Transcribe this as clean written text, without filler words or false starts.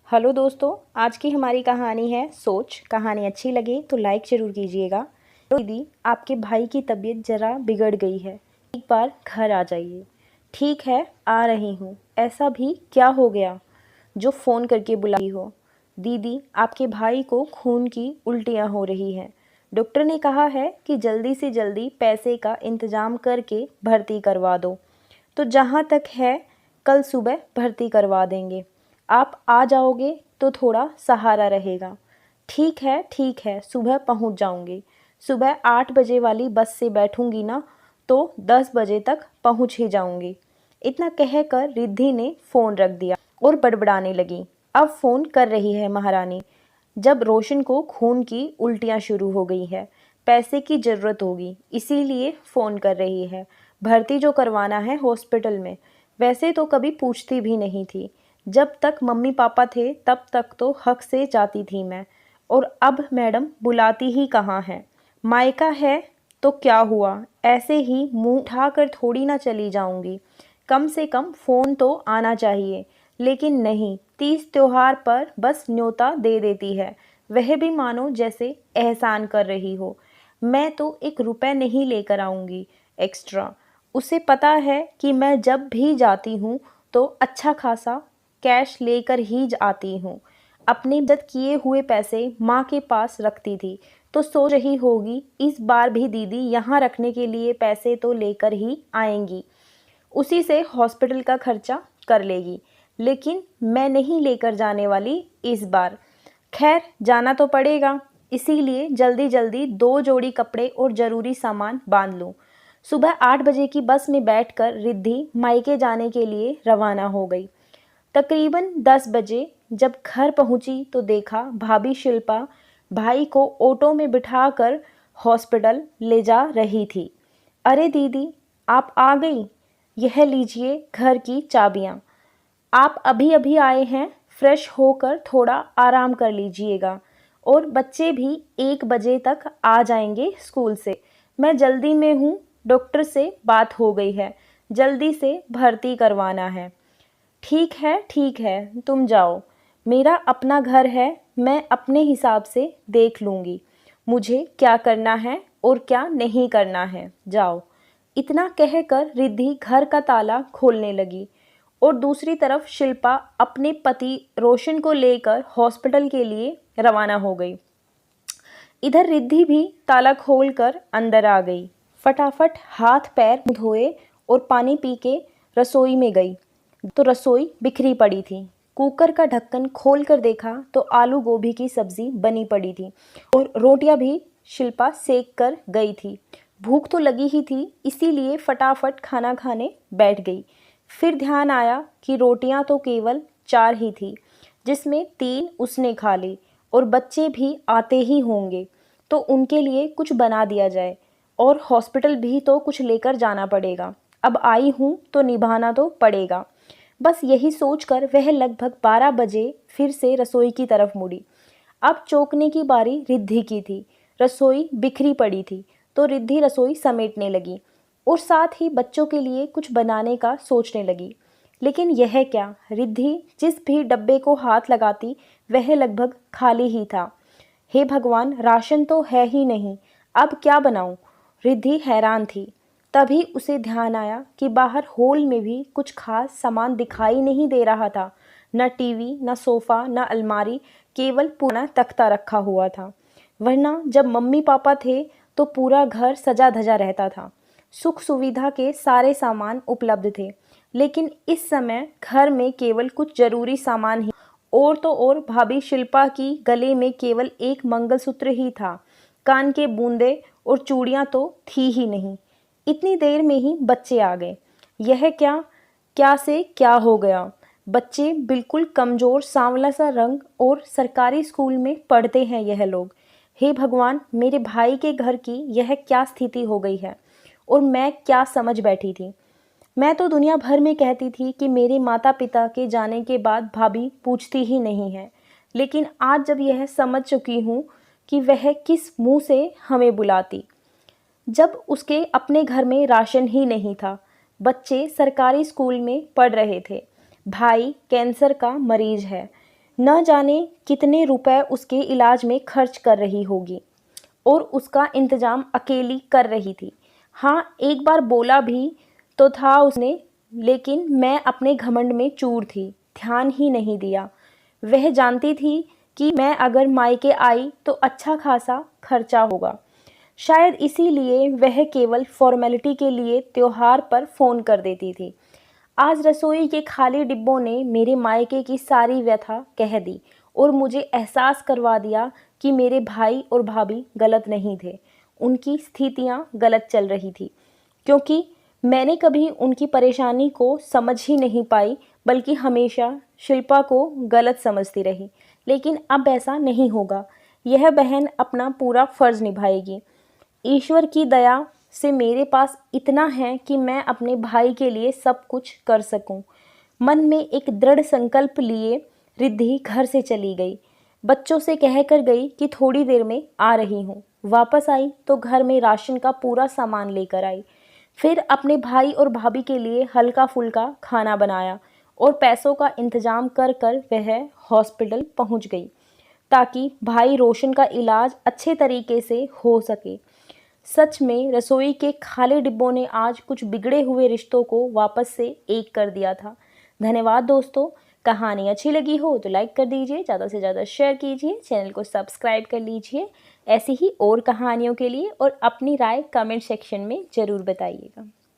Hello दोस्तों, आज की हमारी कहानी है सोच। कहानी अच्छी लगे तो लाइक ज़रूर कीजिएगा। तो दीदी, आपके भाई की तबीयत ज़रा बिगड़ गई है, एक बार घर आ जाइए। ठीक है, आ रही हूँ। ऐसा भी क्या हो गया जो फ़ोन करके बुलाई हो? दीदी, आपके भाई को खून की उल्टियाँ हो रही हैं। डॉक्टर ने कहा है कि जल्दी से जल्दी पैसे का इंतज़ाम करके भर्ती करवा दो। तो जहाँ तक है, कल सुबह भर्ती करवा देंगे। आप आ जाओगे तो थोड़ा सहारा रहेगा। ठीक है, सुबह पहुँच जाऊँगी। सुबह 8 बजे वाली बस से बैठूँगी ना, तो 10 बजे तक पहुँच ही जाऊँगी। इतना कहकर रिद्धि ने फ़ोन रख दिया और बड़बड़ाने लगी। अब फ़ोन कर रही है महारानी। जब रोशन को खून की उल्टियाँ शुरू हो गई है, पैसे की ज़रूरत होगी, इसीलिए फ़ोन कर रही है। भर्ती जो करवाना है हॉस्पिटल में। वैसे तो कभी पूछती भी नहीं थी। जब तक मम्मी पापा थे तब तक तो हक से जाती थी मैं, और अब मैडम बुलाती ही कहाँ है। मायका है तो क्या हुआ, ऐसे ही मुंह उठाकर थोड़ी ना चली जाऊंगी। कम से कम फ़ोन तो आना चाहिए। लेकिन नहीं, 30 त्योहार पर बस न्योता दे देती है, वह भी मानो जैसे एहसान कर रही हो। मैं तो 1 रुपए नहीं लेकर आऊँगी एक्स्ट्रा। उसे पता है कि मैं जब भी जाती हूँ तो अच्छा खासा कैश लेकर ही आती हूँ। अपने बचत किए हुए पैसे माँ के पास रखती थी, तो सोच रही होगी इस बार भी दीदी यहाँ रखने के लिए पैसे तो लेकर ही आएंगी, उसी से हॉस्पिटल का खर्चा कर लेगी। लेकिन मैं नहीं लेकर जाने वाली इस बार। खैर, जाना तो पड़ेगा, इसीलिए जल्दी जल्दी 2 जोड़ी कपड़े और ज़रूरी सामान बांध लूँ। सुबह 8 बजे की बस में बैठकर रिद्धि मायके जाने के लिए रवाना हो गई। तकरीबन 10 बजे जब घर पहुंची तो देखा भाभी शिल्पा भाई को ऑटो में बिठाकर हॉस्पिटल ले जा रही थी। अरे दीदी, आप आ गई, यह लीजिए घर की चाबियाँ। आप अभी अभी आए हैं, फ्रेश होकर थोड़ा आराम कर लीजिएगा। और बच्चे भी 1 बजे तक आ जाएंगे स्कूल से। मैं जल्दी में हूँ, डॉक्टर से बात हो गई है, जल्दी से भर्ती करवाना है। ठीक है, तुम जाओ। मेरा अपना घर है, मैं अपने हिसाब से देख लूँगी मुझे क्या करना है और क्या नहीं करना है। जाओ। इतना कहकर रिद्धि घर का ताला खोलने लगी और दूसरी तरफ शिल्पा अपने पति रोशन को लेकर हॉस्पिटल के लिए रवाना हो गई। इधर रिद्धि भी ताला खोलकर अंदर आ गई। फटाफट हाथ पैर धोए और पानी पी के रसोई में गई तो रसोई बिखरी पड़ी थी। कुकर का ढक्कन खोलकर देखा तो आलू गोभी की सब्जी बनी पड़ी थी और रोटियां भी शिल्पा सेक कर गई थी। भूख तो लगी ही थी, इसीलिए फटाफट खाना खाने बैठ गई। फिर ध्यान आया कि रोटियां तो केवल 4 ही थी, जिसमें 3 उसने खा ली और बच्चे भी आते ही होंगे तो उनके लिए कुछ बना दिया जाए, और हॉस्पिटल भी तो कुछ लेकर जाना पड़ेगा। अब आई हूँ तो निभाना तो पड़ेगा। बस यही सोचकर वह लगभग 12 बजे फिर से रसोई की तरफ मुड़ी। अब चौंकने की बारी रिद्धि की थी। रसोई बिखरी पड़ी थी तो रिद्धि रसोई समेटने लगी और साथ ही बच्चों के लिए कुछ बनाने का सोचने लगी। लेकिन यह क्या, रिद्धि जिस भी डब्बे को हाथ लगाती वह लगभग खाली ही था। हे भगवान, राशन तो है ही नहीं, अब क्या बनाऊं? रिद्धि हैरान थी। तभी उसे ध्यान आया कि बाहर हॉल में भी कुछ खास सामान दिखाई नहीं दे रहा था। न टीवी, न सोफ़ा, न अलमारी, केवल पुराना तख्ता रखा हुआ था। वरना जब मम्मी पापा थे तो पूरा घर सजा धजा रहता था, सुख सुविधा के सारे सामान उपलब्ध थे। लेकिन इस समय घर में केवल कुछ ज़रूरी सामान ही, और तो और भाभी शिल्पा की गले में केवल एक मंगलसूत्र ही था। कान के बूंदे और चूड़ियाँ तो थी ही नहीं। इतनी देर में ही बच्चे आ गए। यह क्या, क्या से क्या हो गया? बच्चे बिल्कुल कमज़ोर सांवला सा रंग, और सरकारी स्कूल में पढ़ते हैं यह लोग। हे भगवान, मेरे भाई के घर की यह क्या स्थिति हो गई है, और मैं क्या समझ बैठी थी। मैं तो दुनिया भर में कहती थी कि मेरे माता पिता के जाने के बाद भाभी पूछती ही नहीं है, लेकिन आज जब यह समझ चुकी हूँ कि वह किस मुंह से हमें बुलाती, जब उसके अपने घर में राशन ही नहीं था। बच्चे सरकारी स्कूल में पढ़ रहे थे। भाई कैंसर का मरीज है। न जाने कितने रुपए उसके इलाज में खर्च कर रही होगी और उसका इंतज़ाम अकेली कर रही थी। हाँ, एक बार बोला भी तो था उसने, लेकिन मैं अपने घमंड में चूर थी, ध्यान ही नहीं दिया। वह जानती थी कि मैं अगर मायके आई तो अच्छा खासा खर्चा होगा। शायद इसीलिए वह केवल फॉर्मेलिटी के लिए त्योहार पर फ़ोन कर देती थी। आज रसोई के खाली डिब्बों ने मेरे मायके की सारी व्यथा कह दी और मुझे एहसास करवा दिया कि मेरे भाई और भाभी गलत नहीं थे, उनकी स्थितियाँ गलत चल रही थी। क्योंकि मैंने कभी उनकी परेशानी को समझ ही नहीं पाई, बल्कि हमेशा शिल्पा को गलत समझती रही। लेकिन अब ऐसा नहीं होगा, यह बहन अपना पूरा फ़र्ज़ निभाएगी। ईश्वर की दया से मेरे पास इतना है कि मैं अपने भाई के लिए सब कुछ कर सकूं। मन में एक दृढ़ संकल्प लिए रिद्धि घर से चली गई। बच्चों से कहकर गई कि थोड़ी देर में आ रही हूँ। वापस आई तो घर में राशन का पूरा सामान लेकर आई। फिर अपने भाई और भाभी के लिए हल्का फुल्का खाना बनाया और पैसों का इंतजाम कर कर वह हॉस्पिटल पहुँच गई, ताकि भाई रोशन का इलाज अच्छे तरीके से हो सके। सच में रसोई के खाली डिब्बों ने आज कुछ बिगड़े हुए रिश्तों को वापस से एक कर दिया था। धन्यवाद दोस्तों। कहानी अच्छी लगी हो तो लाइक कर दीजिए, ज़्यादा से ज़्यादा शेयर कीजिए, चैनल को सब्सक्राइब कर लीजिए। ऐसी ही और कहानियों के लिए और अपनी राय कमेंट सेक्शन में ज़रूर बताइएगा।